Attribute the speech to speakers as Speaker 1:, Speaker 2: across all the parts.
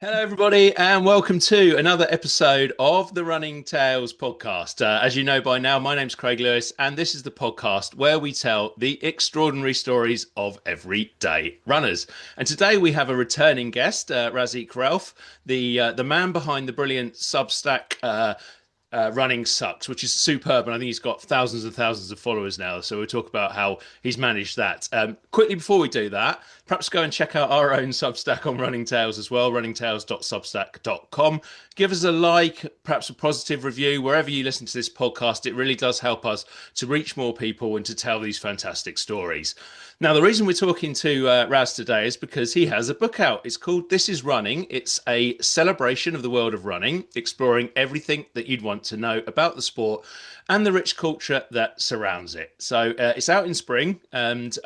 Speaker 1: Hello, everybody, and welcome to another episode of the Running Tales podcast. As you know by now, my name's Craig Lewis, and this is the podcast where we tell the extraordinary stories of everyday runners. And today we have a returning guest, Raziq Rauf, the man behind the brilliant Substack Running Sucks, which is superb. And I think he's got thousands and thousands of followers now. So we'll talk about how he's managed that. Quickly before we do that, perhaps go and check out our own Substack on Running Tales as well, runningtales.substack.com. Give us a like, perhaps a positive review, wherever you listen to this podcast. It really does help us to reach more people and to tell these fantastic stories. Now, the reason we're talking to Raz today is because he has a book out. It's called This Is Running. It's a celebration of the world of running, exploring everything that you'd want to know about the sport and the rich culture that surrounds it. So it's out in spring, and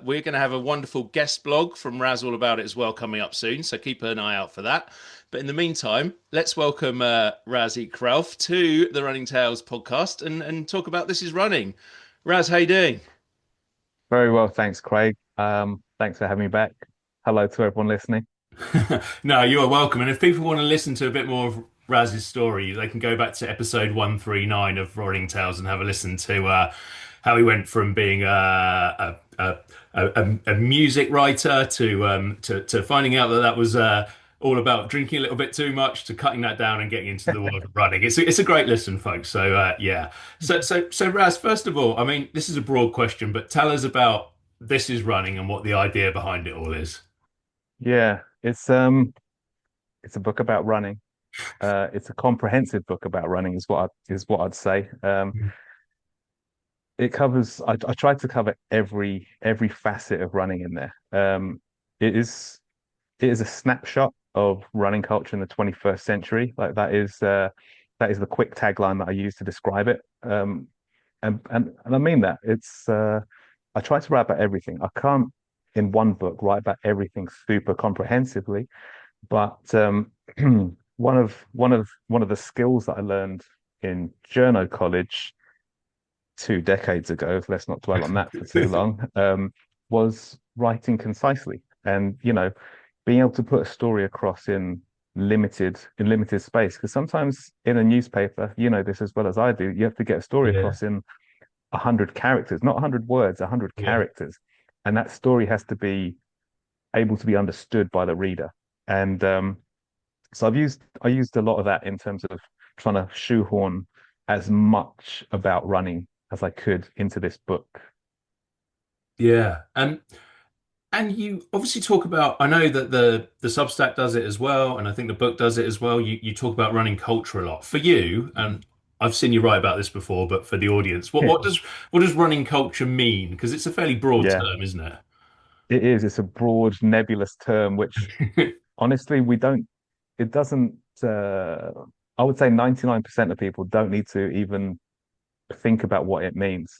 Speaker 1: we're going to have a wonderful guest blog from Raz all about it as well coming up soon. So keep an eye out for that. But in the meantime, let's welcome Raziq Rauf to the Running Tales podcast and talk about This Is Running. Raz, how you doing?
Speaker 2: Very well, thanks, Craig. Thanks for having me back. Hello to everyone listening.
Speaker 1: No, you are welcome. And if people want to listen to a bit more of Raz's story, they can go back to episode 139 of Rolling Tales and have a listen to how he went from being a music writer to finding out that that was all about drinking a little bit too much to cutting that down and getting into the world of running. It's a great listen, folks. So yeah. So Raz, first of all, I mean, this is a broad question, but tell us about This Is Running and what the idea behind it all is.
Speaker 2: Yeah, it's a book about running. It's a comprehensive book about running, is what I'd say. It covers. I tried to cover every facet of running in there. It is it is a snapshot of running culture in the 21st century. Like that is the quick tagline that I use to describe it. And I mean that. I try to write about everything. I can't in one book write about everything super comprehensively, but one of the skills that I learned in journo college 2 decades ago, let's not dwell on that for too long, was writing concisely. And being able to put a story across in limited space. Because sometimes in a newspaper, you know this as well as I do, you have to get a story
Speaker 1: Yeah.
Speaker 2: across in 100 characters, not 100 words, 100 characters, and that story has to be able to be understood by the reader. And so I used a lot of that in terms of trying to shoehorn as much about running as I could into this book.
Speaker 1: Yeah. And you obviously talk about, I know that the Substack does it as well, and I think the book does it as well. You talk about running culture a lot. For you, and I've seen you write about this before, but for the audience, what does running culture mean? Because it's a fairly broad
Speaker 2: Yeah,
Speaker 1: term, isn't
Speaker 2: it is. It's a broad, nebulous term, which
Speaker 1: it?
Speaker 2: honestly we don't. It doesn't. I would say 99% of people don't need to even think about what it means.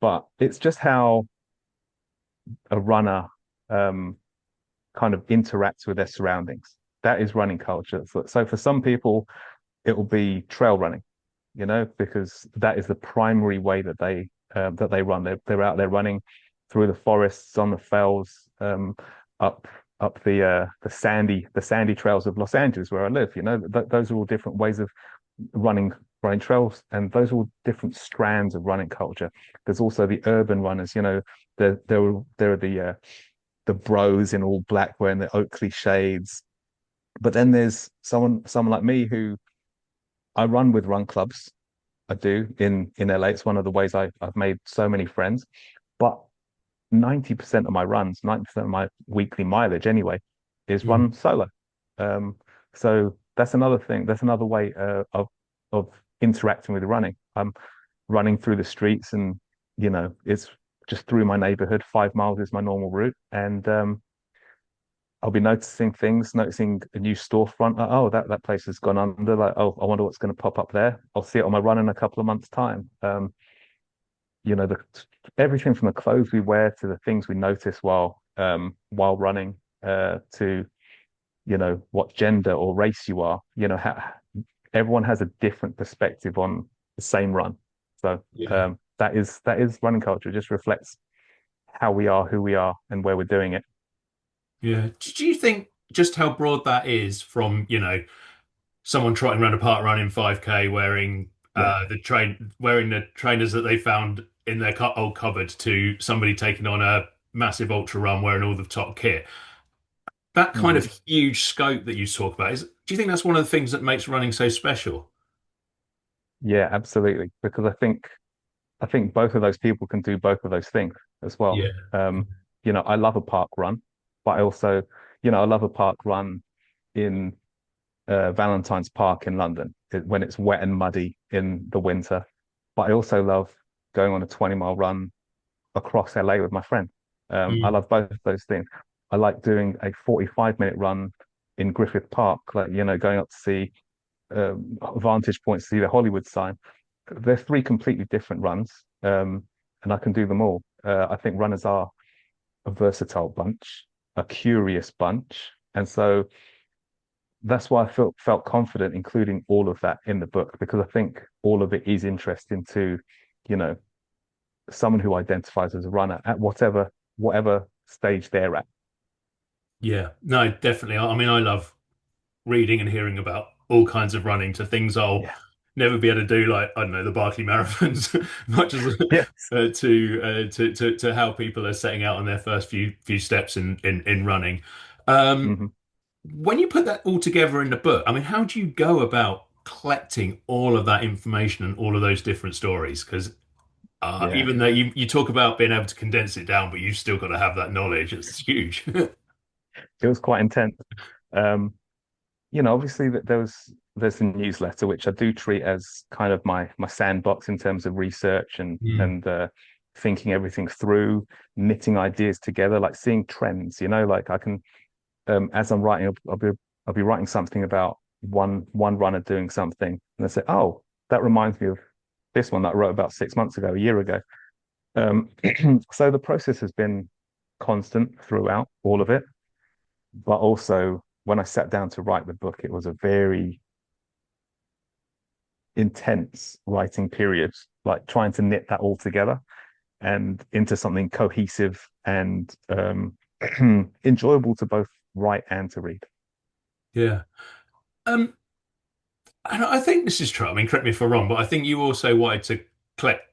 Speaker 2: But it's just how a runner um, kind of interacts with their surroundings. That is running culture. So for some people, it will be trail running, because that is the primary way that they run. They're out there running through the forests, on the fells, up the sandy trails of Los Angeles where I live. Those are all different ways of running trails, and those are all different strands of running culture. There's also the urban runners. There are the bros in all black wearing the Oakley shades. But then there's someone like me who I run with run clubs. I do in LA. It's one of the ways I've made so many friends. But 90% of my runs, 90% of my weekly mileage anyway, is
Speaker 1: Mm.
Speaker 2: run solo. Um, so that's another thing. That's another way of interacting with running. I'm running through the streets, and it's just through my neighborhood. 5 miles is my normal route, and I'll be noticing things, noticing a new storefront. Like, oh, that place has gone under. Like, oh, I wonder what's going to pop up there. I'll see it on my run in a couple of months' time. The everything from the clothes we wear to the things we notice while running, to what gender or race you are. Everyone has a different perspective on the same run. So
Speaker 1: Yeah.
Speaker 2: that is running culture. It just reflects how we are, who we are, and where we're doing it.
Speaker 1: Yeah. Do you think? just how broad that is from, someone trotting around a park running 5K wearing
Speaker 2: Yeah.
Speaker 1: wearing the trainers that they found in their old cupboard to somebody taking on a massive ultra run wearing all the top kit. That kind
Speaker 2: Hmm.
Speaker 1: of huge scope that you talk about is, do you think that's one of the things that makes running so special?
Speaker 2: Yeah, absolutely. Because I think both of those people can do both of those things as well.
Speaker 1: Yeah.
Speaker 2: I love a park run, but I also, I love a park run in Valentine's Park in London when it's wet and muddy in the winter. But I also love going on a 20-mile run across LA with my friend. I
Speaker 1: Mm.
Speaker 2: love both of those things. I like doing a 45-minute run in Griffith Park, like, going up to see vantage points to see the Hollywood sign. They're three completely different runs, and I can do them all. I think runners are a versatile bunch, a curious bunch, and so that's why I felt confident including all of that in the book because I think all of it is interesting to, you know, someone who identifies as a runner at whatever stage they're at.
Speaker 1: Yeah, no, definitely. I mean, I love reading and hearing about all kinds of running to things I'll
Speaker 2: Yeah.
Speaker 1: never be able to do, like I don't know, the Barkley marathons, much as
Speaker 2: Yes.
Speaker 1: to how people are setting out on their first few steps in running. Um,
Speaker 2: Hmm.
Speaker 1: when you put that all together in the book, I mean, how do you go about collecting all of that information and all of those different stories? Because
Speaker 2: Yeah.
Speaker 1: even though you talk about being able to condense it down, but you've still got to have that knowledge. It's huge.
Speaker 2: It was quite intense. Um, Obviously that there's the newsletter, which I do treat as kind of my sandbox in terms of research and
Speaker 1: Mm.
Speaker 2: and thinking everything through, knitting ideas together, like seeing trends. Like I can as I'm writing, I'll be writing something about one runner doing something, and I say, oh, that reminds me of this one that I wrote about 6 months ago, a year ago. Um, so the process has been constant throughout all of it, but also when I sat down to write the book, it was a very intense writing period, like trying to knit that all together and into something cohesive and enjoyable to both write and to read.
Speaker 1: Yeah. Um, and I think this is true. I mean, correct me if I'm wrong, but I think you also wanted to collect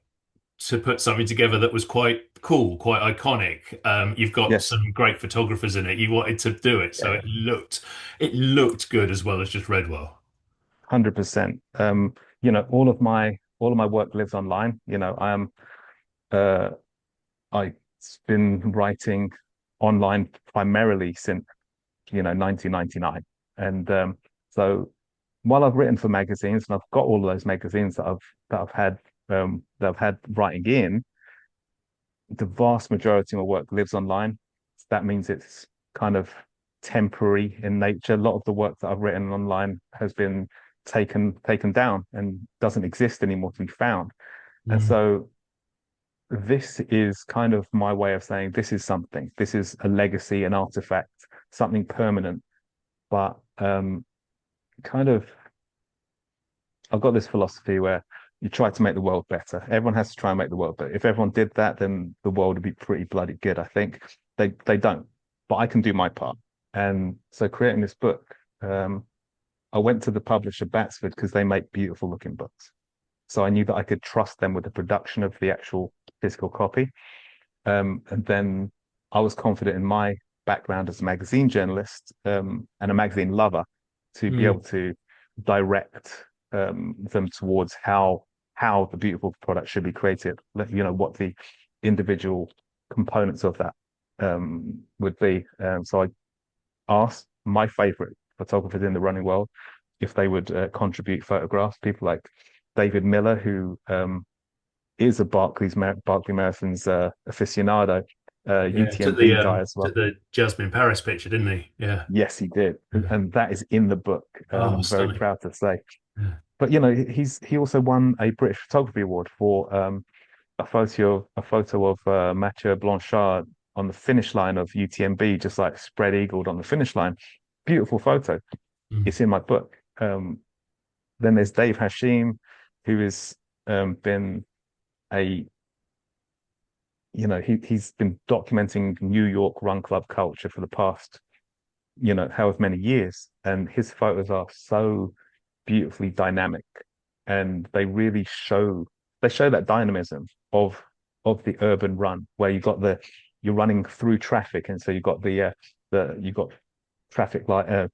Speaker 1: to put something together that was quite cool, quite iconic. You've got
Speaker 2: Yes,
Speaker 1: some great photographers in it. You wanted to do it, so
Speaker 2: yeah,
Speaker 1: it looked good as well as just read well.
Speaker 2: 100%. All of my work lives online. Uh I've been writing online primarily since 1999. And so while I've written for magazines and I've got all of those magazines that I've had writing in, the vast majority of my work lives online. That means it's kind of temporary in nature. A lot of the work that I've written online has been taken down and doesn't exist anymore to be found. And
Speaker 1: Mm.
Speaker 2: so this is kind of my way of saying this is something. This is a legacy, an artifact, something permanent. But kind of, I've got this philosophy where you try to make the world better. Everyone has to try and make the world better. If everyone did that, then the world would be pretty bloody good, I think. They don't, but I can do my part. And so creating this book, I went to the publisher Batsford because they make beautiful looking books. So I knew that I could trust them with the production of the actual physical copy. And then I was confident in my background as a magazine journalist and a magazine lover to be
Speaker 1: Mm.
Speaker 2: able to direct them towards how the beautiful product should be created. What the individual components of that would be. So I asked my favorite photographers in the running world if they would contribute photographs. People like David Miller, who is a Barclay Marathon's aficionado,
Speaker 1: Yeah,
Speaker 2: UTMB guy as well.
Speaker 1: took the Jasmine Paris picture, didn't he? Yeah.
Speaker 2: Yes, he did,
Speaker 1: Yeah.
Speaker 2: and that is in the book.
Speaker 1: Oh,
Speaker 2: I'm very
Speaker 1: stunning.
Speaker 2: proud to say.
Speaker 1: Yeah.
Speaker 2: But he also won a British Photography Award for a photo of Mathieu Blanchard on the finish line of UTMB, just like spread eagled on the finish line. Beautiful photo.
Speaker 1: Mm.
Speaker 2: It's in my book. Then there's Dave Hashim, who has been a he's been documenting New York run club culture for the past however many years, and his photos are so beautifully dynamic, and they show that dynamism of the urban run, where you're running through traffic, and so you've got traffic light,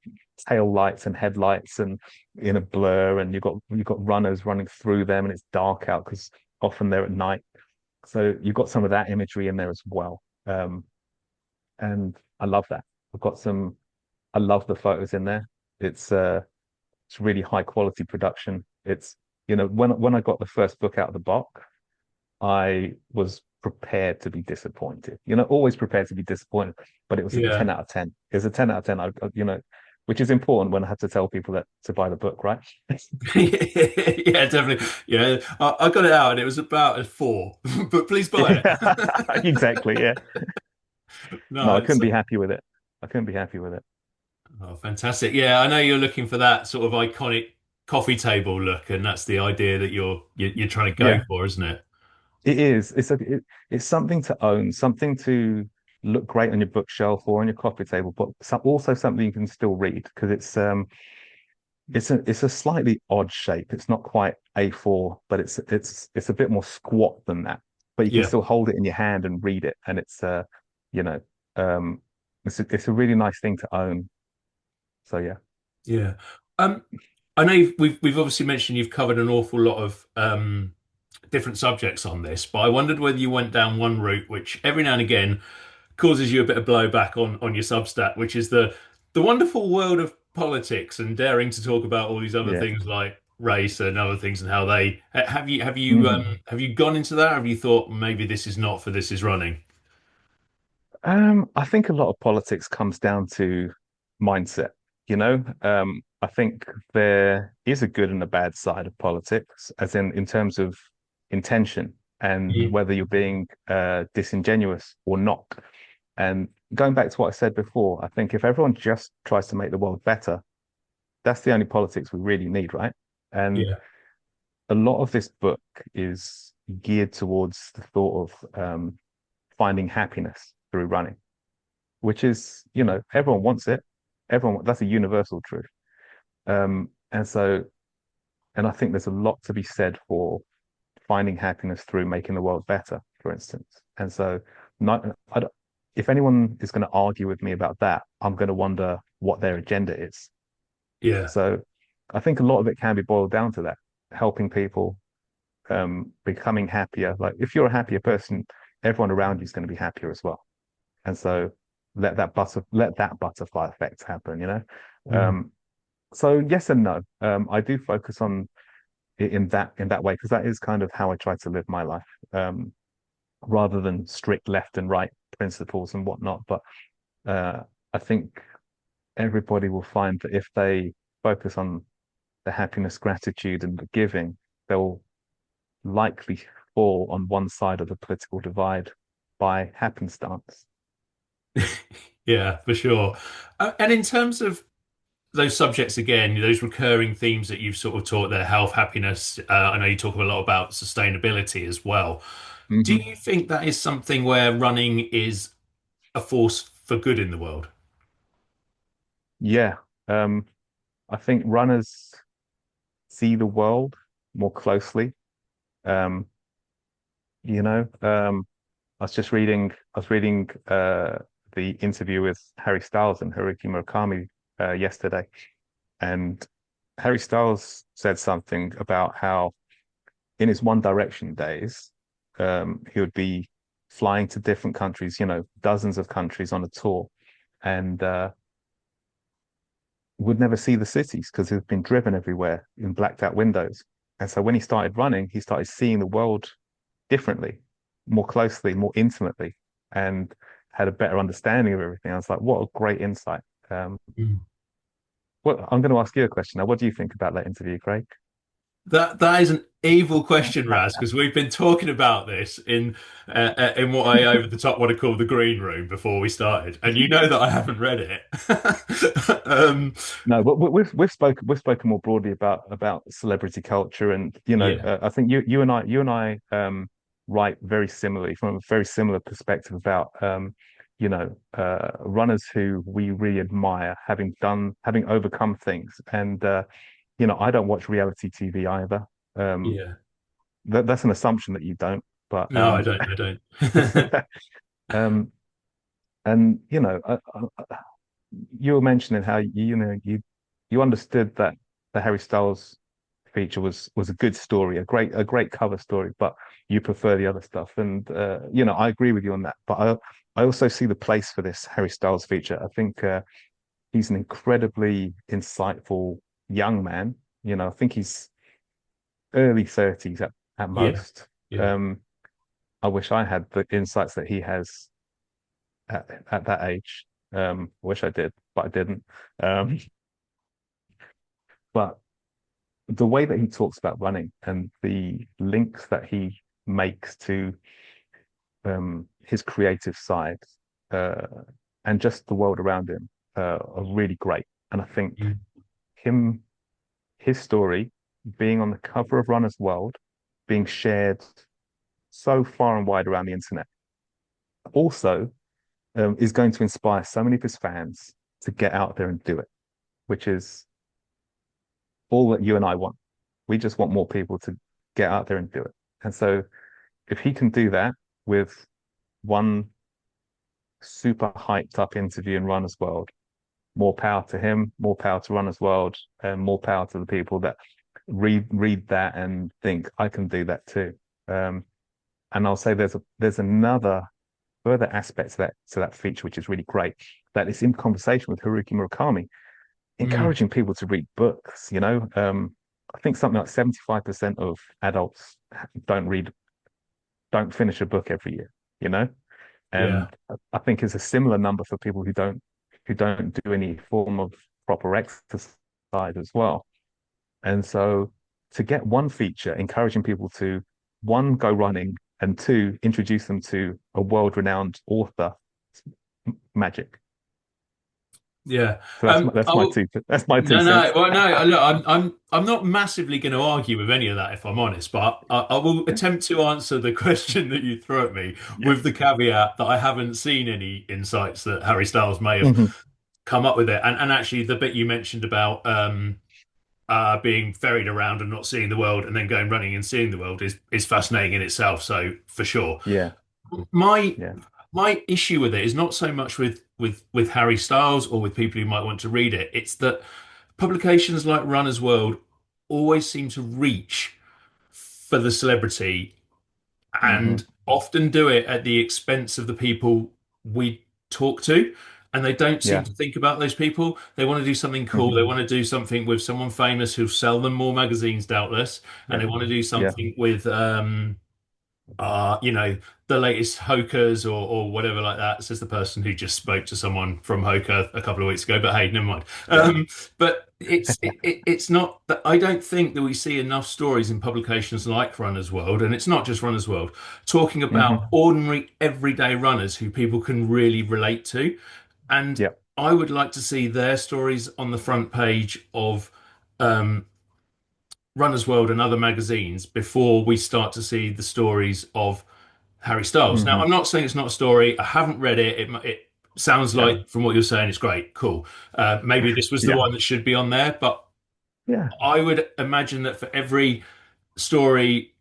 Speaker 2: tail lights and headlights, and in a blur, and you've got runners running through them, and it's dark out because often they're at night. So you've got some of that imagery in there as well. And I love that. I've got some. I love the photos in there. It's really high quality production. When I got the first book out of the box, I was prepared to be disappointed. Always prepared to be disappointed, but it was a
Speaker 1: Yeah.
Speaker 2: 10 out of 10. It was a 10 out of 10. Which is important when I have to tell people that to buy the book, right?
Speaker 1: Yeah, definitely. Yeah, I got it out and it was about a 4, but please buy
Speaker 2: Yeah,
Speaker 1: it.
Speaker 2: exactly. Yeah. No,
Speaker 1: No,
Speaker 2: I
Speaker 1: it's
Speaker 2: couldn't be happy with it. I couldn't be happy with it.
Speaker 1: oh, fantastic. Yeah, I know you're looking for that sort of iconic coffee table look, and that's the idea that you're trying to go
Speaker 2: Yeah,
Speaker 1: for, isn't it?
Speaker 2: it is. It's something to own, something to look great on your bookshelf or on your coffee table, but also something you can still read because it's a slightly odd shape. It's not quite A4, but it's a bit more squat than that. But you can
Speaker 1: Yeah,
Speaker 2: still hold it in your hand and read it, and you know, um, it's a really nice thing to own. So yeah.
Speaker 1: yeah. Um, I know we've obviously mentioned you've covered an awful lot of different subjects on this, but I wondered whether you went down one route, which every now and again causes you a bit of blowback on your Substack, which is the wonderful world of politics and daring to talk about all these other
Speaker 2: Yeah.
Speaker 1: things like race and other things and how they
Speaker 2: Mhm.
Speaker 1: have you gone into that? Have you thought maybe this is not for this is running?
Speaker 2: I think a lot of politics comes down to mindset, I think there is a good and a bad side of politics, as in terms of intention and
Speaker 1: Mm.
Speaker 2: whether you're being disingenuous or not. And going back to what I said before, I think if everyone just tries to make the world better, that's the only politics we really need, right? And
Speaker 1: Yeah,
Speaker 2: a lot of this book is geared towards the thought of finding happiness through running, which is, everyone wants it. That's a universal truth. And so, and I think there's a lot to be said for finding happiness through making the world better, for instance. And so, not, if anyone is going to argue with me about that, I'm going to wonder what their agenda is.
Speaker 1: yeah,
Speaker 2: So, I think a lot of it can be boiled down to that, helping people, becoming happier. Like, if you're a happier person, everyone around you is going to be happier as well. And so let that butterfly effect happen.
Speaker 1: mm,
Speaker 2: Um, so yes and no. I do focus on it in that way because that is kind of how I try to live my life, rather than strict left and right principles and whatnot. But uh, I think everybody will find that if they focus on the happiness, gratitude, and the giving, they'll likely fall on one side of the political divide by happenstance.
Speaker 1: yeah, for sure. And in terms of those subjects again, those recurring themes that you've sort of taught there, health, happiness. I know you talk a lot about sustainability as well. Do
Speaker 2: Hmm.
Speaker 1: you think that is something where running is a force for good in the world?
Speaker 2: Yeah. Um, I think runners see the world more closely. Um, I was reading the interview with Harry Styles and Haruki Murakami yesterday, and Harry Styles said something about how in his One Direction days, he would be flying to different countries, dozens of countries on a tour, and would never see the cities because he'd been driven everywhere in blacked out windows. And so when he started running, he started seeing the world differently, more closely, more intimately, and had a better understanding of everything. I was like, what a great insight.
Speaker 1: Mm.
Speaker 2: Well, I'm going to ask you a question now. What do you think about that interview, Craig?
Speaker 1: That is an evil question, Raz, because we've been talking about this in what I over the top want to call the green room before we started, and you know that I haven't read it.
Speaker 2: No, but we've spoken more broadly about celebrity culture, and
Speaker 1: Yeah,
Speaker 2: I think you and I write very similarly from a very similar perspective about runners who we really admire, having overcome things. And I don't watch reality TV either. Um,
Speaker 1: Yeah.
Speaker 2: that's an assumption that you don't, but
Speaker 1: No, I don't. I don't.
Speaker 2: um, and you were mentioning how you understood that the Harry Styles feature was a good story, a great cover story, but you prefer the other stuff. And I agree with you on that. But I also see the place for this Harry Styles feature. I think he's an incredibly insightful young man. I think he's early 30s at
Speaker 1: Yeah.
Speaker 2: most.
Speaker 1: Yeah.
Speaker 2: Um, I wish I had the insights that he has at that age. Wish I did, but I didn't. Um, but the way that he talks about running and the links that he makes to his creative side uh, and just the world around him are really great. And I think
Speaker 1: Mm.
Speaker 2: him, his story being on the cover of Runner's World, being shared so far and wide around the internet, also is going to inspire so many of his fans to get out there and do it, which is all that you and I want. We just want more people to get out there and do it. And so if he can do that with one super hyped up interview in Runner's World, more power to him, more power to Runner's World, and more power to the people that read that and think I can do that too. Um, and I'll say there's another further aspect to that feature which is really great. That is in conversation with Haruki Murakami,
Speaker 1: Mm.
Speaker 2: encouraging people to read books. I think something like 75% of adults don't read, don't finish a book every year. You know,
Speaker 1: Yeah.
Speaker 2: and I think it's a similar number for people who don't do any form of proper exercise as well. And so to get one feature encouraging people to one, go running, and two, introduce them to a world-renowned author, magic.
Speaker 1: Yeah.
Speaker 2: So that's my
Speaker 1: Oh,
Speaker 2: two
Speaker 1: no, no.
Speaker 2: cents.
Speaker 1: Well, no. Look, I'm not massively going to argue with any of that, if I'm honest. But I will attempt to answer the question that you throw at me with the
Speaker 2: Yes.
Speaker 1: caveat that I haven't seen any insights that Harry Styles may have
Speaker 2: Hmm.
Speaker 1: come up with it. And actually, the bit you mentioned about being ferried around and not seeing the world, and then going running and seeing the world is fascinating in itself. So for sure.
Speaker 2: Yeah.
Speaker 1: My
Speaker 2: Yeah.
Speaker 1: my issue with it is not so much with Harry Styles or with people who might want to read it. It's that publications like Runner's World always seem to reach for the celebrity
Speaker 2: Hmm.
Speaker 1: and often do it at the expense of the people we talk to. And they don't seem
Speaker 2: Yeah.
Speaker 1: to think about those people. They want to do something cool.
Speaker 2: Hmm.
Speaker 1: They want to do something with someone famous who'll sell them more magazines, doubtless. And
Speaker 2: Yeah.
Speaker 1: they want to do
Speaker 2: Yeah.
Speaker 1: something with the latest Hokers or whatever like that, says the person who just spoke to someone from Hoka a couple of weeks ago. But hey, never mind.
Speaker 2: Yeah.
Speaker 1: But it's not that I don't think that we see enough stories in publications like Runner's World, and it's not just Runner's World, talking about
Speaker 2: Hmm.
Speaker 1: ordinary everyday runners who people can really relate to. And
Speaker 2: Yeah.
Speaker 1: I would like to see their stories on the front page of um, Runner's World and other magazines before we start to see the stories of Harry Styles. Now,
Speaker 2: Hmm.
Speaker 1: I'm not saying it's not a story. I haven't read it. It sounds
Speaker 2: Yeah.
Speaker 1: like, from what you're saying, it's great. Cool. Maybe this was the
Speaker 2: Yeah.
Speaker 1: one that should be on there, but
Speaker 2: Yeah.
Speaker 1: I would imagine that for every story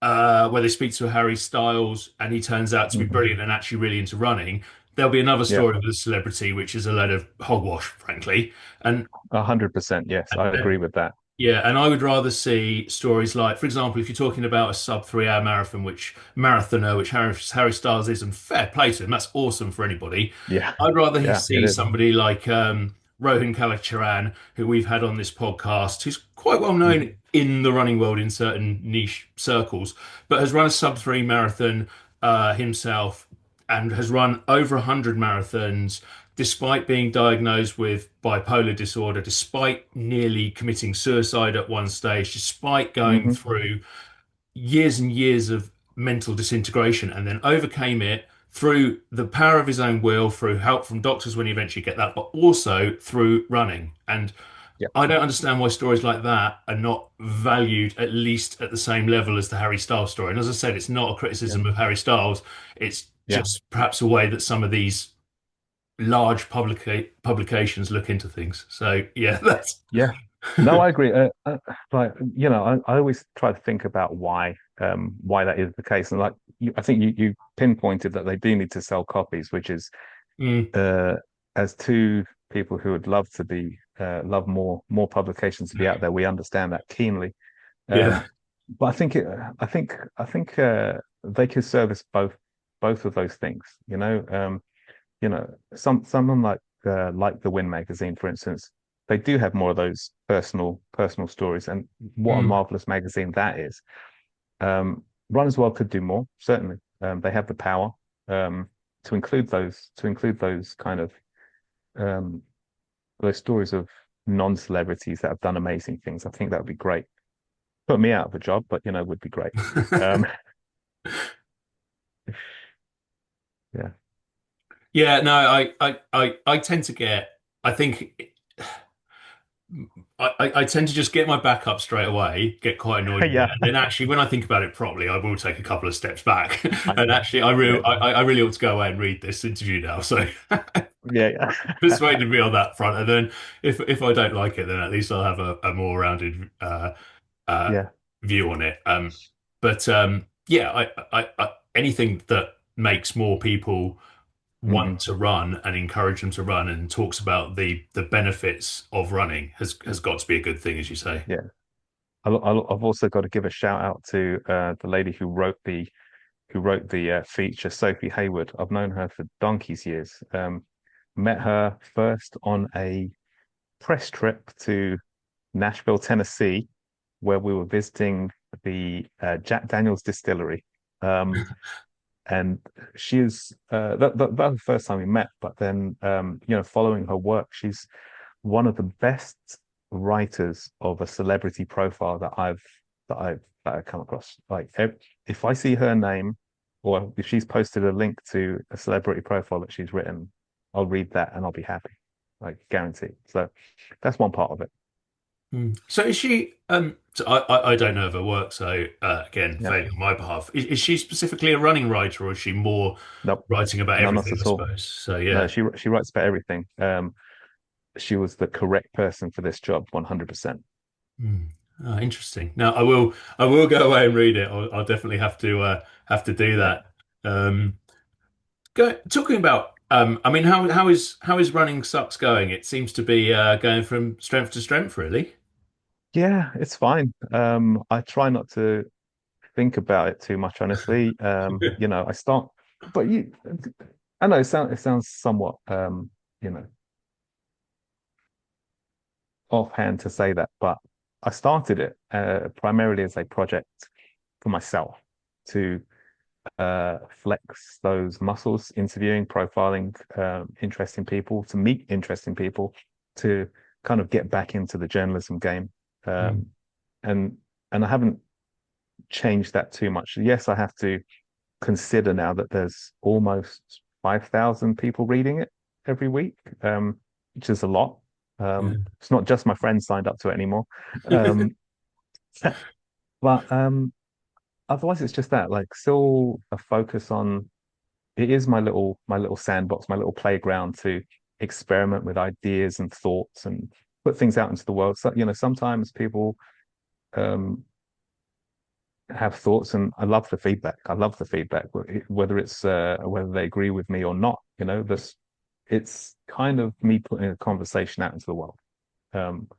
Speaker 1: where they speak to Harry Styles and he turns out to be
Speaker 2: Hmm.
Speaker 1: brilliant and actually really into running, there'll be another
Speaker 2: Yeah.
Speaker 1: story with a celebrity, which is a load of hogwash, frankly. And,
Speaker 2: 100%. Yes, I
Speaker 1: and
Speaker 2: agree with that.
Speaker 1: Yeah, and I would rather see stories like, for example, if you're talking about a sub 3 hour marathon, which marathoner, which Harry Styles is, and fair play to him, that's awesome for anybody.
Speaker 2: Yeah.
Speaker 1: I'd rather he
Speaker 2: Yeah, it
Speaker 1: see
Speaker 2: is.
Speaker 1: somebody like Rohan Kalachharan, who we've had on this podcast, who's quite well known
Speaker 2: Hmm.
Speaker 1: in the running world in certain niche circles, but has run a sub 3 marathon himself and has run over 100 marathons despite being diagnosed with bipolar disorder, despite nearly committing suicide at one stage, despite going
Speaker 2: Hmm.
Speaker 1: through years and years of mental disintegration, and then overcame it through the power of his own will, through help from doctors when he eventually get that, but also through running. And
Speaker 2: Yeah.
Speaker 1: I don't understand why stories like that are not valued at least at the same level as the Harry Styles story. And as I said, it's not a
Speaker 2: Yeah.
Speaker 1: criticism of Harry Styles. It's
Speaker 2: Yeah,
Speaker 1: just perhaps a way that some of these large publications look into things. So yeah, that's
Speaker 2: yeah. No, I agree. Like, I always try to think about why that is the case. And like, I think you pinpointed that they do need to sell copies, which is,
Speaker 1: mm,
Speaker 2: uh, as two people who would love to love more publications to be out there, we understand that keenly.
Speaker 1: yeah.
Speaker 2: But I think they could service both of those things. Someone like the Win magazine, for instance, they do have more of those personal stories, and what a
Speaker 1: Mm.
Speaker 2: marvelous magazine that is. Run as Well could do more, certainly. They have the power um, to include those kind of um, those stories of non-celebrities that have done amazing things. I think that would be great. Put me out of a job, but would be great. Um, yeah,
Speaker 1: Yeah, no, I tend to get, I think I tend to just get my back up straight away, get quite annoyed with it,
Speaker 2: yeah,
Speaker 1: and then actually, when I think about it properly, I will take a couple of steps back.
Speaker 2: I
Speaker 1: And
Speaker 2: know.
Speaker 1: actually,
Speaker 2: Yeah,
Speaker 1: I really ought to go away and read this interview now. So
Speaker 2: yeah, yeah,
Speaker 1: persuaded me on that front, and then if I don't like it, then at least I'll have a more rounded uh,
Speaker 2: yeah.
Speaker 1: view on it. But yeah, anything that makes more people want
Speaker 2: Hmm.
Speaker 1: to run and encourage them to run and talks about the benefits of running has got to be a good thing, as you say.
Speaker 2: Yeah. I've also got to give a shout out to the lady who wrote the feature, Sophie Hayward. I've known her for donkey's years. Met her first on a press trip to Nashville, Tennessee, where we were visiting the Jack Daniel's distillery. Um, and she is that was the first time we met. But then, following her work, she's one of the best writers of a celebrity profile that I've come across. Like, if I see her name, or if she's posted a link to a celebrity profile that she's written, I'll read that and I'll be happy, like guaranteed. So that's one part of it.
Speaker 1: So is she so I don't know of her work, so again,
Speaker 2: Yeah.
Speaker 1: failing on my behalf. Is she specifically a running writer, or is she more
Speaker 2: Nope.
Speaker 1: writing about
Speaker 2: No, not
Speaker 1: everything, I
Speaker 2: at all.
Speaker 1: suppose? So
Speaker 2: No,
Speaker 1: yeah.
Speaker 2: she writes about everything. She was the correct person for this job, 100%.
Speaker 1: Hmm. Oh, interesting. Now I will go away and read it. I'll definitely have to do
Speaker 2: Yeah.
Speaker 1: that. Talking about I mean, how is running sucks going? It seems to be going from strength to strength, really.
Speaker 2: Yeah, it's fine. I try not to think about it too much, honestly. I start, but I know it sounds somewhat, you know, offhand to say that, but I started it primarily as a project for myself to flex those muscles, interviewing, profiling interesting people, to meet interesting people, to kind of get back into the journalism game.
Speaker 1: Mm.
Speaker 2: Um, and and I haven't changed that too much. Yes, I have to consider now that there's almost 5,000 people reading it every week, which is a lot. It's not just my friends signed up to it anymore. Um, but otherwise, it's just that, like, still a focus on it is my little sandbox, my little playground to experiment with ideas and thoughts and put things out into the world. So, sometimes people um, have thoughts, and I love the feedback. I love the feedback, whether they agree with me or not. This it's kind of me putting a conversation out into the world. Um,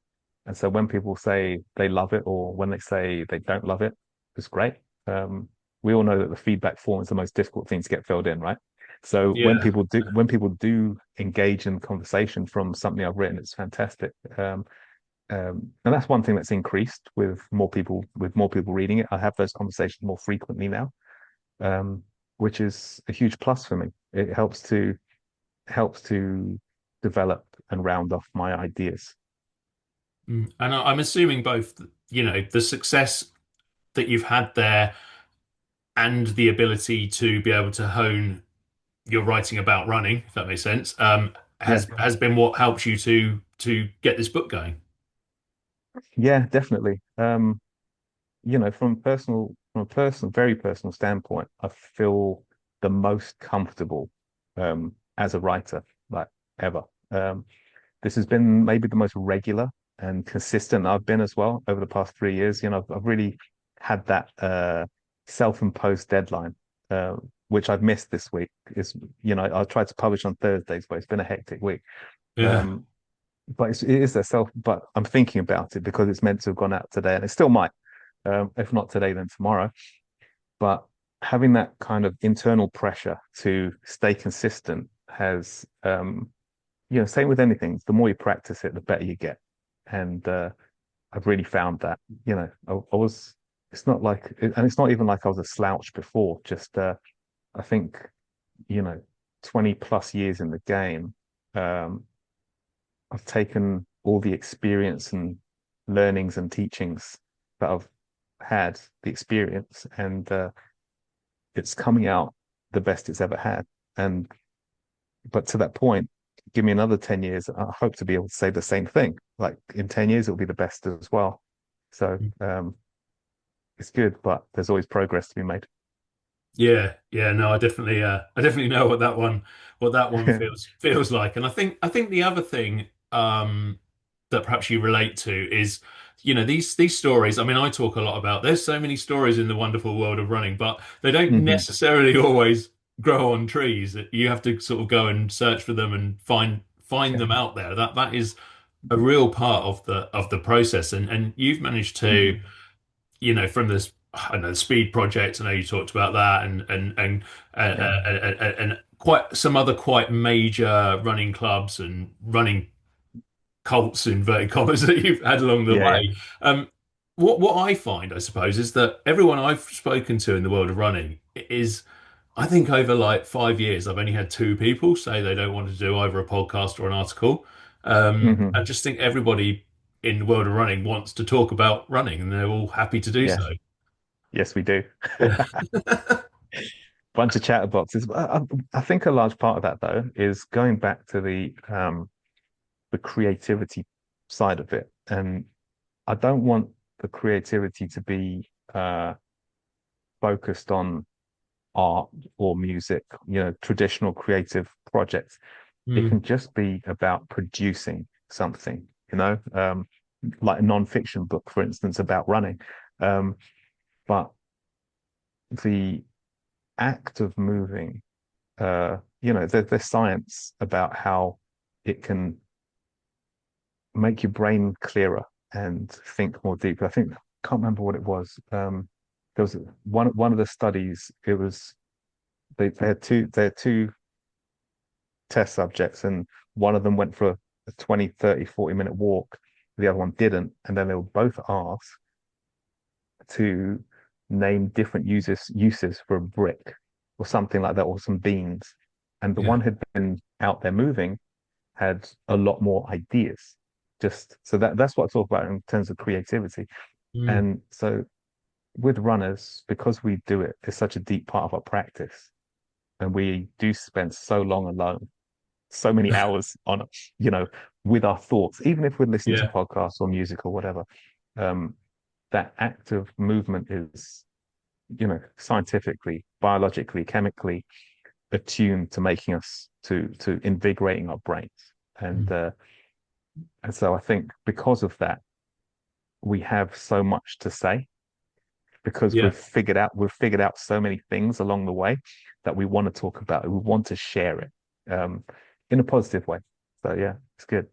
Speaker 2: and so when people say they love it, or when they say they don't love it, it's great. Um, we all know that the feedback form is the most difficult thing to get filled in, right? So
Speaker 1: Yeah.
Speaker 2: when people do engage in conversation from something I've written, it's fantastic. And that's one thing that's increased with more people reading it. I have those conversations more frequently now, um, which is a huge plus for me. It helps to develop and round off my ideas.
Speaker 1: And I'm assuming both, the success that you've had there and the ability to be able to hone your writing about running, if that makes sense,
Speaker 2: Yeah,
Speaker 1: has been what helps you to get this book going.
Speaker 2: yeah, definitely. From a very personal standpoint, I feel. the most comfortable as a writer, like ever. Um, this has been maybe the most regular and consistent I've been as well over the past 3 years. I've really had that self-imposed deadline, uh, which I've missed this week. I tried to publish on Thursdays, but it's been a hectic week.
Speaker 1: Yeah.
Speaker 2: Um, but it is a self. But I'm thinking about it because it's meant to have gone out today, and it still might. If not today, then tomorrow. But having that kind of internal pressure to stay consistent has, same with anything. The more you practice it, the better you get. And I've really found that, I was, it's not like, and it's not even like I was a slouch before. Just, I think, you know, 20 plus years in the game, um, I've taken all the experience and learnings and teachings that I've had, the experience, and it's coming out the best it's ever had. And but to that point, give me another 10 years, I hope to be able to say the same thing. Like in 10 years, it'll be the best as well. So it's good, but there's always progress to be made.
Speaker 1: Yeah, yeah, no, I definitely know what that one feels like. And I think the other thing that perhaps you relate to is, these stories. I mean, I talk a lot about there's so many stories in the wonderful world of running, but they don't
Speaker 2: Hmm.
Speaker 1: necessarily always grow on trees. You have to sort of go and search for them and find
Speaker 2: Yeah.
Speaker 1: them out there. That is a real part of the process. And you've managed to,
Speaker 2: Hmm.
Speaker 1: from this, I don't know, the speed project. I know you talked about that,
Speaker 2: Yeah.
Speaker 1: and quite some other quite major running clubs and running cults, in inverted commas, that you've had along the
Speaker 2: Yeah. Yeah.
Speaker 1: way. Um, what I find, I suppose, is that everyone I've spoken to in the world of running is, I think over like 5 years, I've only had two people say they don't want to do either a podcast or an article. I
Speaker 2: Hmm.
Speaker 1: just think everybody in the world of running wants to talk about running, and they're all happy to do so.
Speaker 2: Yes. Yes, we do.
Speaker 1: Yeah.
Speaker 2: Bunch of chatterboxes. I think a large part of that though is going back to the creativity side of it. And I don't want the creativity to be focused on art or music, traditional creative projects. It
Speaker 1: Mm,
Speaker 2: can just be about producing something, like a non-fiction book, for instance, about running. Um, but the act of moving, there's science about how it can make your brain clearer and think more deeply. I think, can't remember what it was. There was one of the studies. It was they had two test subjects, and one of them went for a 20, 30, 40 minute walk. The other one didn't. And then they were both asked to name different uses for a brick or something like that, or some beans. And the
Speaker 1: yeah.
Speaker 2: one who'd been out there moving had a lot more ideas. Just so that's what I talk about in terms of creativity.
Speaker 1: Mm,
Speaker 2: And so with runners, because we do it, it's such a deep part of our practice. And we do spend so long alone, so many hours on it, with our thoughts, even if we're listening to
Speaker 1: yeah.
Speaker 2: podcasts or music or whatever. Um, that act of movement is, scientifically, biologically, chemically attuned to making us to invigorating our brains. And
Speaker 1: Mm,
Speaker 2: uh, and so I think because of that, we have so much to say because
Speaker 1: yeah.
Speaker 2: we've figured out so many things along the way that we want to talk about. We want to share it in a positive way. So yeah, it's good.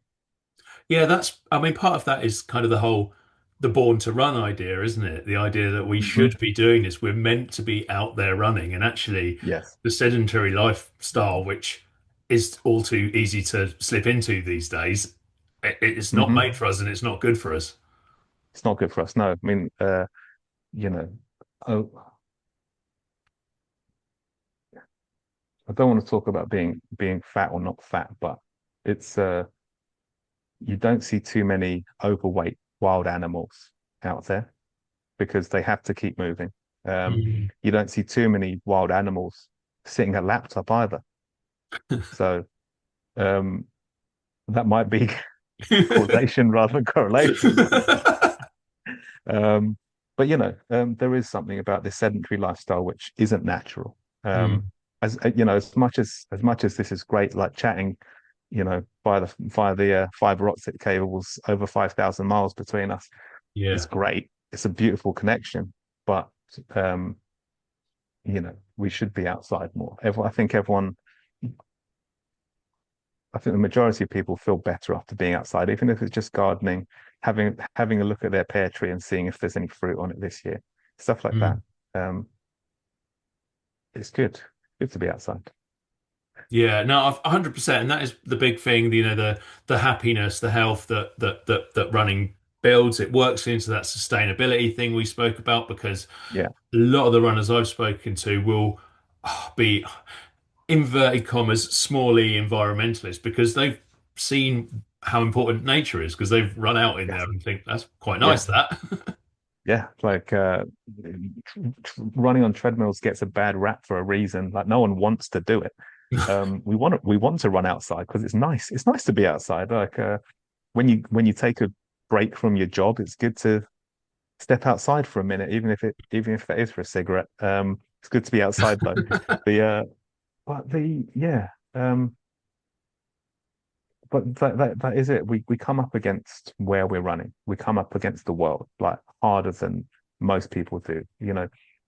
Speaker 1: Yeah, I mean, part of that is kind of the born to run idea, isn't it? The idea that we
Speaker 2: Hmm.
Speaker 1: should be doing this. We're meant to be out there running. And actually,
Speaker 2: Yes.
Speaker 1: the sedentary lifestyle, which is all too easy to slip into these days, it's not
Speaker 2: Hmm.
Speaker 1: made for us and it's not good for us.
Speaker 2: It's not good for us. No, I mean, you know, oh, I don't want to talk about being fat or not fat, but it's you don't see too many overweight wild animals out there because they have to keep moving. Um,
Speaker 1: Mm.
Speaker 2: you don't see too many wild animals sitting at laptop either. So um, that might be causation rather than correlation. Um, but there is something about this sedentary lifestyle which isn't natural. Um,
Speaker 1: Mm.
Speaker 2: as as much as this is great, like chatting, via the fiber optic cables over 5,000 miles between us, it's
Speaker 1: Yeah.
Speaker 2: great. It's a beautiful connection, but um, we should be outside more. I think the majority of people feel better after being outside, even if it's just gardening, having a look at their pear tree and seeing if there's any fruit on it this year, stuff like that.
Speaker 1: Mm.
Speaker 2: Um, it's good to be outside.
Speaker 1: Yeah, no, 100%, and that is the big thing. The happiness, the health that running builds. It works into that sustainability thing we spoke about because
Speaker 2: Yeah,
Speaker 1: a lot of the runners I've spoken to will be inverted commas smally environmentalists because they've seen how important nature is because they've run out in there
Speaker 2: yes,
Speaker 1: and think that's quite
Speaker 2: yeah,
Speaker 1: nice that.
Speaker 2: yeah. Like running on treadmills gets a bad rap for a reason. Like no one wants to do it. We want to run outside because it's nice. It's nice to be outside. Like when you take a break from your job, it's good to step outside for a minute, even if that is for a cigarette. It's good to be outside though. The but the yeah, but that is it. We come up against where we're running. We come up against the world like harder than most people do.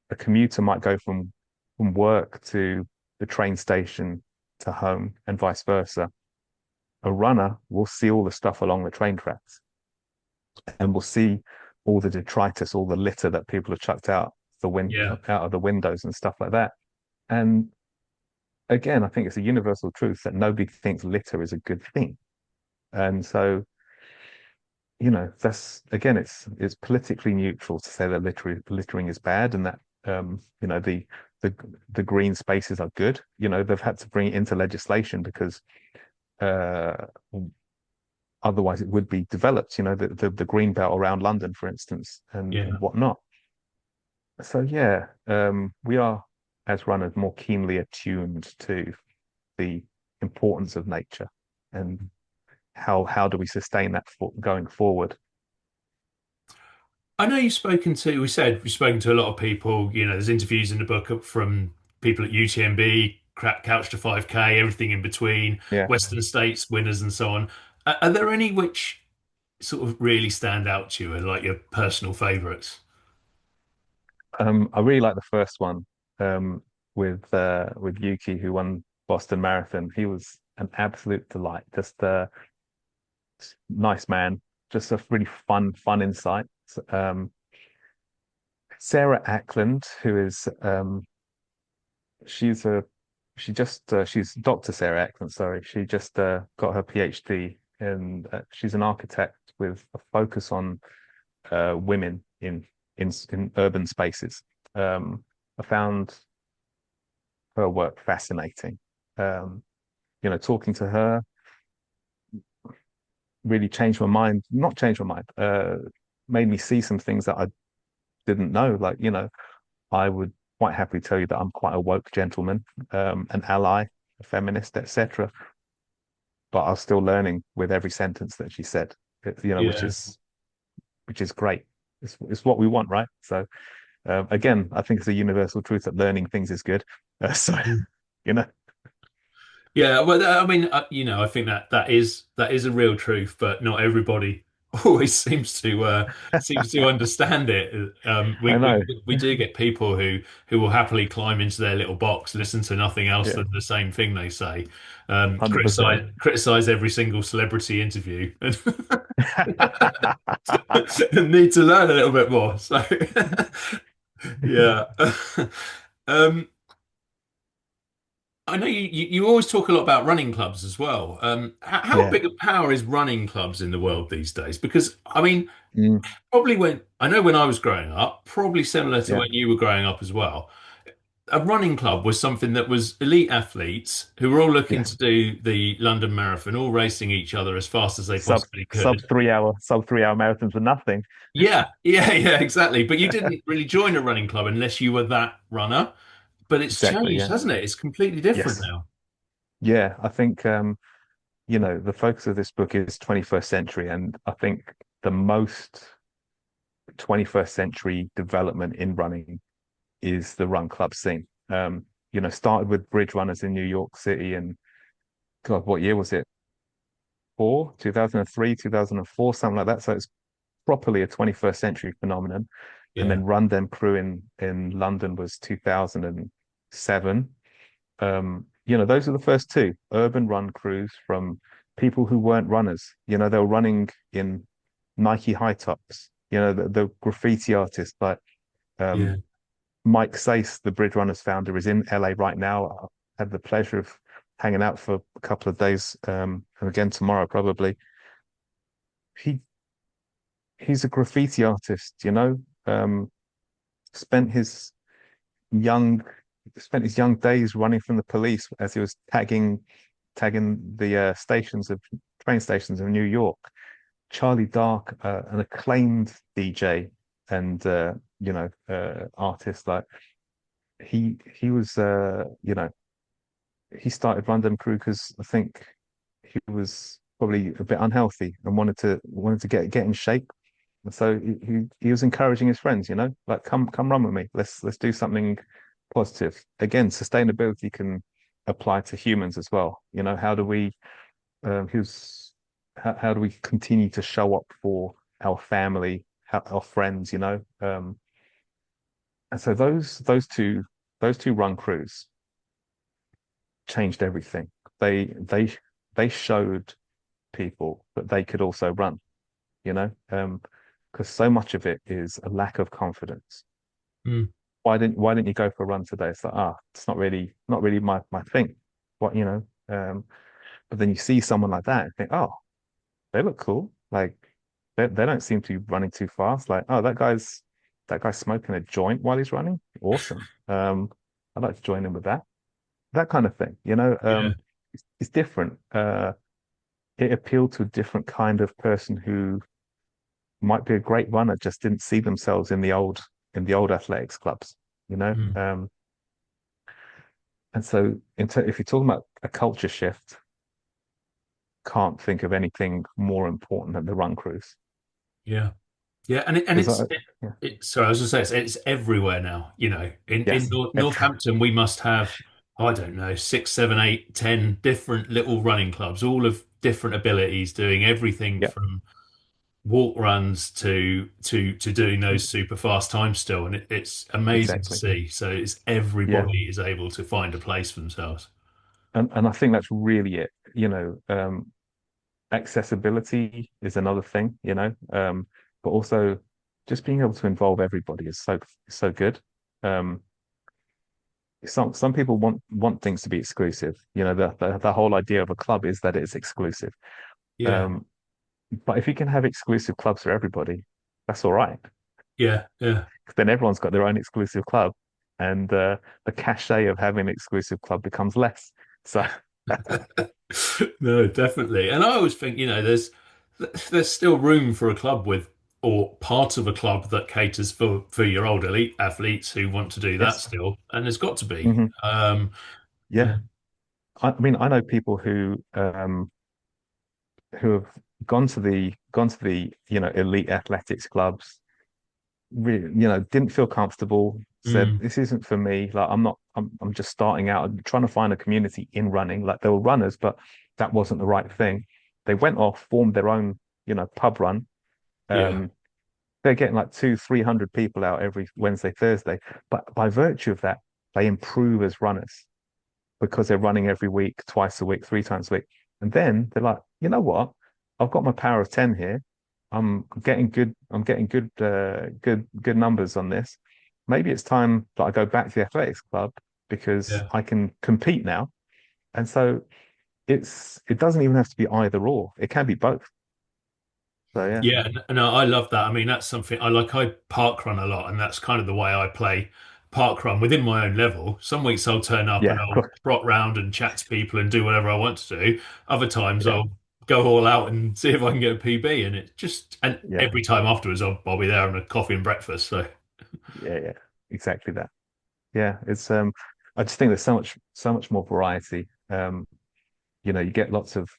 Speaker 2: A commuter might go from work to the train station to home and vice versa. A runner will see all the stuff along the train tracks and will see all the detritus, all the litter that people have chucked
Speaker 1: Yeah.
Speaker 2: out of the windows and stuff like that. And again, I think it's a universal truth that nobody thinks litter is a good thing. And so, that's again, it's politically neutral to say that littering is bad and that the the green spaces are good. They've had to bring it into legislation because uh otherwise it would be developed, the green belt around London, for instance, and
Speaker 1: Yeah.
Speaker 2: whatnot. So yeah, we are as runners more keenly attuned to the importance of nature and how do we sustain that going forward.
Speaker 1: I know we've spoken to a lot of people, there's interviews in the book from people at UTMB, Couch to 5K, everything in between,
Speaker 2: Yeah.
Speaker 1: Western States winners and so on. Are there any which sort of really stand out to you and like your personal favorites?
Speaker 2: I really like the first one with Yuki who won Boston Marathon. He was an absolute delight. Just a nice man, just a really fun insight. Um, Sarah Ackland, who is she's a she just she's Dr. Sarah Ackland, sorry. She just got her PhD and she's an architect with a focus on women in urban spaces. I found her work fascinating. Um, talking to her really changed my mind. Not changed my mind. Made me see some things that I didn't know. Like, I would quite happily tell you that I'm quite a woke gentleman, an ally, a feminist, etc. But I was still learning with every sentence that she said. Which
Speaker 1: Yeah.
Speaker 2: is great. It's what we want, right? So again, I think it's a universal truth that learning things is good. So you know,
Speaker 1: Yeah, well, I mean, I think that is a real truth, but not everybody always seems to understand it.
Speaker 2: I know,
Speaker 1: We do get people who will happily climb into their little box, listen to nothing else
Speaker 2: yeah,
Speaker 1: than the same thing they say,
Speaker 2: 100%.
Speaker 1: criticize every single celebrity interview, and need to learn a little bit more. So, yeah. Um, I know you always talk a lot about running clubs as well. How
Speaker 2: Yeah.
Speaker 1: big a power is running clubs in the world these days? Because I mean,
Speaker 2: Mm,
Speaker 1: probably when I was growing up, probably similar to
Speaker 2: yeah,
Speaker 1: when you were growing up as well. A running club was something that was elite athletes who were all looking
Speaker 2: yes.
Speaker 1: to do the London Marathon, all racing each other as fast as they
Speaker 2: Sub
Speaker 1: possibly
Speaker 2: sub
Speaker 1: could.
Speaker 2: 3 hour marathons are nothing.
Speaker 1: Yeah, yeah, yeah, exactly. But you didn't really join a running club unless you were that runner. But it's
Speaker 2: Exactly.
Speaker 1: changed,
Speaker 2: Yeah.
Speaker 1: hasn't it? It's completely different
Speaker 2: Yes.
Speaker 1: now.
Speaker 2: Yeah. I think the focus of this book is 21st century, and I think the most 21st century development in running is the run club scene. started with bridge runners in New York City, and God, what year was it? 2003, 2004, something like that. So it's properly a 21st century phenomenon. And
Speaker 1: Yeah.
Speaker 2: then Run Dem Crew in London was 2007. Those are the first two urban run crews from people who weren't runners. They were running in Nike high tops. The graffiti artists like
Speaker 1: Yeah.
Speaker 2: um, Mike Sace, the Bridge Runners founder, is in LA right now. I had the pleasure of hanging out for a couple of days, and again tomorrow probably. He he's a graffiti artist. Um, spent his young spent his young days running from the police as he was tagging the stations of train stations of New York. Charlie Dark, an acclaimed DJ and artist, like he was he started Random Crew because I think he was probably a bit unhealthy and wanted to get in shape. And so he was encouraging his friends, like come run with me. Let's do something positive. Again, sustainability can apply to humans as well. How do we who's how do we continue to show up for our family, our friends, and so those two run crews changed everything. They showed people that they could also run, you know, because so much of it is a lack of confidence.
Speaker 1: Mm.
Speaker 2: Why didn't you go for a run today? It's like, it's not really my thing. Um, but then you see someone like that and think, oh, they look cool. Like they don't seem to be running too fast. Like, oh, that guy's smoking a joint while he's running. Awesome. I'd like to join in with that. That kind of thing.
Speaker 1: Yeah.
Speaker 2: It's different. It appealed to a different kind of person who might be a great runner, just didn't see themselves in the old athletics clubs. You know.
Speaker 1: Mm.
Speaker 2: And so if you're talking about a culture shift, can't think of anything more important than the run crews.
Speaker 1: Yeah. Yeah, and
Speaker 2: Because yeah,
Speaker 1: sorry, I was just saying it's everywhere now. In
Speaker 2: yes,
Speaker 1: Northampton, we must have, I don't know, six, seven, eight, 10 different little running clubs, all of different abilities, doing everything
Speaker 2: yeah,
Speaker 1: from walk runs to doing those super fast times still, and it's amazing to
Speaker 2: exactly.
Speaker 1: see. So it's
Speaker 2: Yeah,
Speaker 1: everybody is able to find a place for themselves.
Speaker 2: and I think that's really it. Accessibility is another thing. But also just being able to involve everybody is so good. Um, some people want things to be exclusive. The whole idea of a club is that it's exclusive.
Speaker 1: Yeah,
Speaker 2: Um, but if you can have exclusive clubs for everybody, that's all right.
Speaker 1: yeah, yeah.
Speaker 2: Then everyone's got their own exclusive club, and the cachet of having an exclusive club becomes less. So
Speaker 1: No, definitely. And I always think, there's still room for a club with or part of a club that caters for your old elite athletes who want to do that
Speaker 2: yes,
Speaker 1: still. And there's got to be.
Speaker 2: hmm yeah.
Speaker 1: Yeah.
Speaker 2: I mean, I know people who have gone to the elite athletics clubs, really, didn't feel comfortable, said
Speaker 1: Mm,
Speaker 2: this isn't for me. Like I'm just starting out. I'm trying to find a community in running. Like they were runners, but that wasn't the right thing. They went off, formed their own, pub run.
Speaker 1: yeah.
Speaker 2: Um, they're getting like 300 people out every Wednesday, Thursday. But by virtue of that, they improve as runners because they're running every week, twice a week, 3 times a week. And then they're like, you know what? I've got my power of 10 here. I'm getting good numbers on this. Maybe it's time that I go back to the athletics club because
Speaker 1: Yeah.
Speaker 2: I can compete now. And so it doesn't even have to be either or. It can be both. So yeah.
Speaker 1: Yeah, and I love that. I mean, that's something I like. I park run a lot, and that's kind of the way I play park run within my own level. Some weeks I'll turn up and
Speaker 2: Yeah,
Speaker 1: I'll trot round and chat to people and do whatever I want to do. Other times
Speaker 2: yeah,
Speaker 1: I'll go all out and see if I can get a PB. And
Speaker 2: yeah,
Speaker 1: every time afterwards I'll be there having a coffee and breakfast. So
Speaker 2: yeah. Exactly that. Yeah, I just think there's so much more variety. You get lots of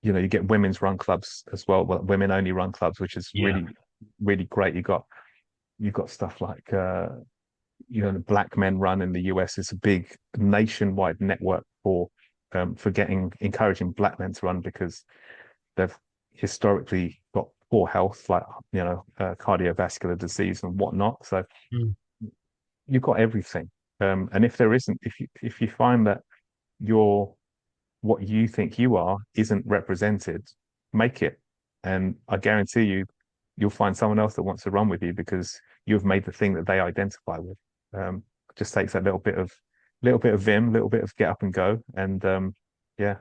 Speaker 2: you get women's run clubs as well women only run clubs, which is
Speaker 1: yeah,
Speaker 2: really, really great. You've got stuff like the Black Men Run in the US is a big nationwide network for getting encouraging black men to run because they've historically got poor health, like cardiovascular disease and whatnot. So
Speaker 1: Mm.
Speaker 2: you've got everything. And if there isn't, if you find that your what you think you are isn't represented, make it. And I guarantee you, you'll find someone else that wants to run with you because you've made the thing that they identify with. It just takes a little bit of vim, little bit of get up and go, and yeah,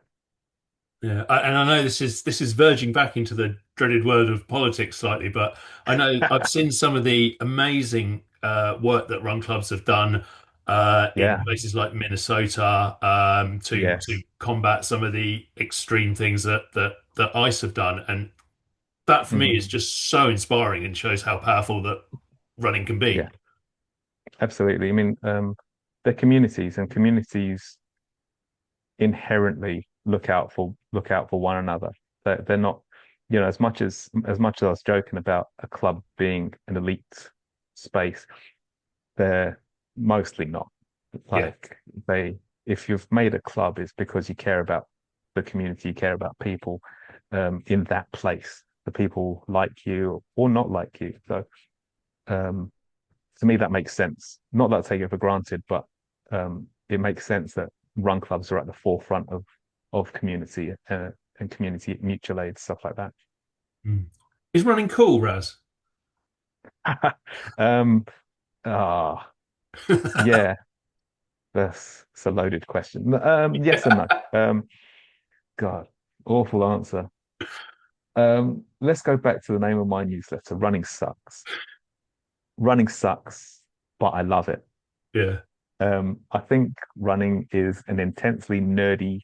Speaker 1: Yeah, and I know this is verging back into the dreaded world of politics slightly, but I know I've seen some of the amazing work that run clubs have done in
Speaker 2: yeah,
Speaker 1: places like Minnesota to
Speaker 2: yes,
Speaker 1: combat some of the extreme things that ICE have done, and that for me
Speaker 2: hmm
Speaker 1: is just so inspiring and shows how powerful that running can
Speaker 2: yeah,
Speaker 1: be.
Speaker 2: absolutely. I mean, they're communities, and communities inherently look out for one another. They're not, as much as I was joking about a club being an elite space, they're mostly not.
Speaker 1: Yeah,
Speaker 2: Like they, if you've made a club, it's because you care about the community, you care about people in that place, the people like you or not like you. So um, to me, that makes sense. Not that I take it for granted, but it makes sense that run clubs are at the forefront of community and community mutual aid stuff like that.
Speaker 1: mm. Is running cool, Raz?
Speaker 2: um, ah, yeah, that's a loaded question. Yes and no. God, awful answer. Let's go back to the name of my newsletter. Running sucks. Running sucks, but I love it.
Speaker 1: Yeah.
Speaker 2: I think running is an intensely nerdy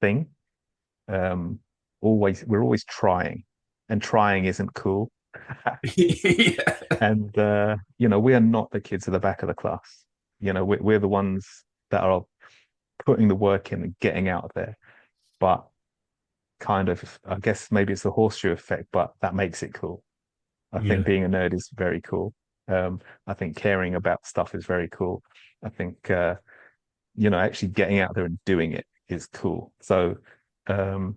Speaker 2: thing. Um, we're always trying, and trying isn't cool.
Speaker 1: Yeah.
Speaker 2: And we are not the kids at the back of the class. We're the ones that are putting the work in and getting out there. But kind of, I guess maybe it's the horseshoe effect, but that makes it cool. I think
Speaker 1: Yeah.
Speaker 2: being a nerd is very cool. I think caring about stuff is very cool. I think actually getting out there and doing it is cool. So um,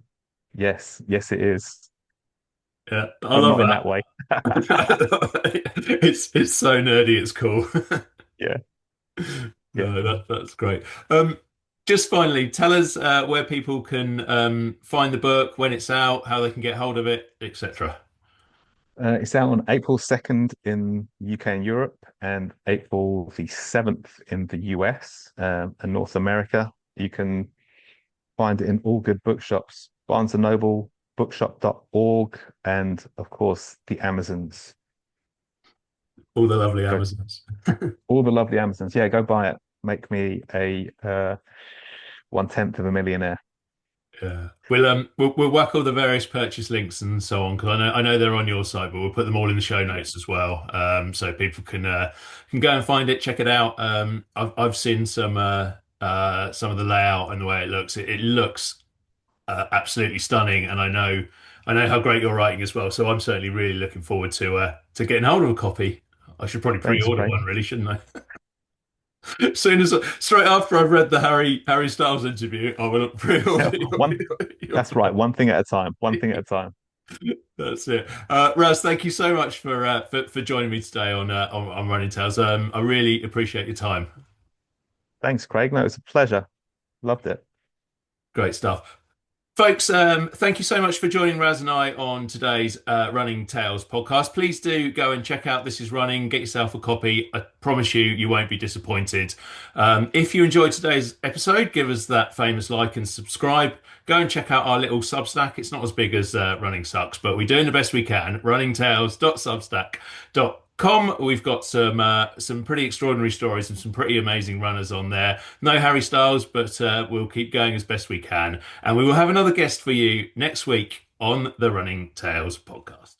Speaker 2: yes, it is,
Speaker 1: Yeah. I
Speaker 2: but
Speaker 1: love
Speaker 2: not in that
Speaker 1: that.
Speaker 2: way.
Speaker 1: It's so nerdy, it's cool.
Speaker 2: Yeah, yeah.
Speaker 1: No, that's great. Just finally, tell us where people can find the book, when it's out, how they can get hold of it, etc.
Speaker 2: It's out on April 2nd in UK and Europe, and April the 7th in the US and North America. You can find it in all good bookshops, Barnes& and Noble, bookshop.org, and of course the Amazons.
Speaker 1: All the lovely
Speaker 2: Go
Speaker 1: Amazons.
Speaker 2: all the lovely Amazons. Yeah, go buy it. Make me a 1/10 of a millionaire.
Speaker 1: Yeah, we'll whack all the various purchase links and so on because I know they're on your site, but we'll put them all in the show
Speaker 2: Yeah.
Speaker 1: notes as well, so people can go and find it, check it out. I've seen some of the layout and the way it looks. It looks absolutely stunning, and I know how great your writing as well. So I'm certainly really looking forward to getting hold of a copy. I should probably
Speaker 2: Thanks,
Speaker 1: pre-order
Speaker 2: Craig.
Speaker 1: one, really, shouldn't I? Soon as straight after I've read the Harry Styles interview, I will pre-order
Speaker 2: One,
Speaker 1: your
Speaker 2: that's right.
Speaker 1: book.
Speaker 2: One thing at a time. One thing at a time.
Speaker 1: That's it. Raz, thank you so much for joining me today on Running Tales. I really appreciate your time.
Speaker 2: Thanks, Craig. No, it's a pleasure. Loved it.
Speaker 1: Great stuff. Folks, thank you so much for joining Raz and I on today's Running Tales podcast. Please do go and check out This Is Running, get yourself a copy. I promise you, you won't be disappointed. If you enjoyed today's episode, give us that famous like and subscribe. Go and check out our little Substack. It's not as big as Running Sucks, but we're doing the best we can. runningtales.substack.com. We've got some pretty extraordinary stories and some pretty amazing runners on there. No Harry Styles, but we'll keep going as best we can. And we will have another guest for you next week on the Running Tales podcast.